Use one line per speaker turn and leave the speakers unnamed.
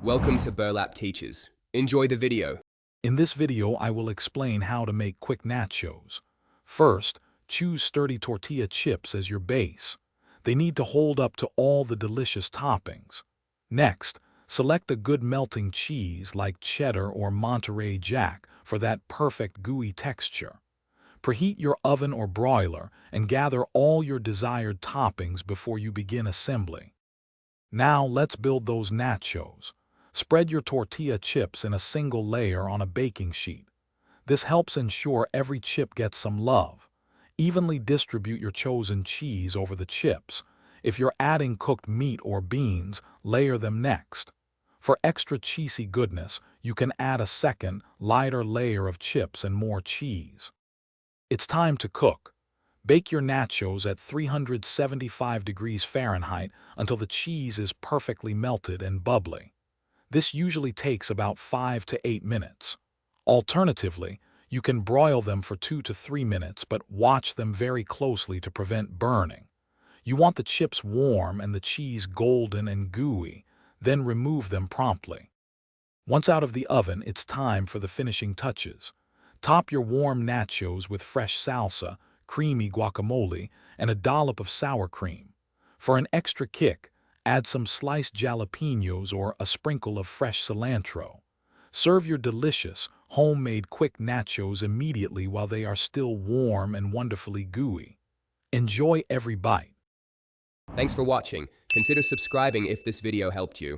Welcome to Burlap Teachers. Enjoy the video.
In this video, I will explain how to make quick nachos. First, choose sturdy tortilla chips as your base. They need to hold up to all the delicious toppings. Next, select a good melting cheese like cheddar or Monterey Jack for that perfect gooey texture. Preheat your oven or broiler and gather all your desired toppings before you begin assembly. Now let's build those nachos. Spread your tortilla chips in a single layer on a baking sheet. This helps ensure every chip gets some love. Evenly distribute your chosen cheese over the chips. If you're adding cooked meat or beans, layer them next. For extra cheesy goodness, you can add a second, lighter layer of chips and more cheese. It's time to cook. Bake your nachos at 375 degrees Fahrenheit until the cheese is perfectly melted and bubbly. This usually takes about 5 to 8 minutes. Alternatively, you can broil them for 2 to 3 minutes, but watch them very closely to prevent burning. You want the chips warm and the cheese golden and gooey, then remove them promptly. Once out of the oven, it's time for the finishing touches. Top your warm nachos with fresh salsa, creamy guacamole, and a dollop of sour cream. For an extra kick, add some sliced jalapenos or a sprinkle of fresh cilantro. Serve your delicious, homemade quick nachos immediately while they are still warm and wonderfully gooey. Enjoy every bite.
Thanks for watching. Consider subscribing if this video helped you.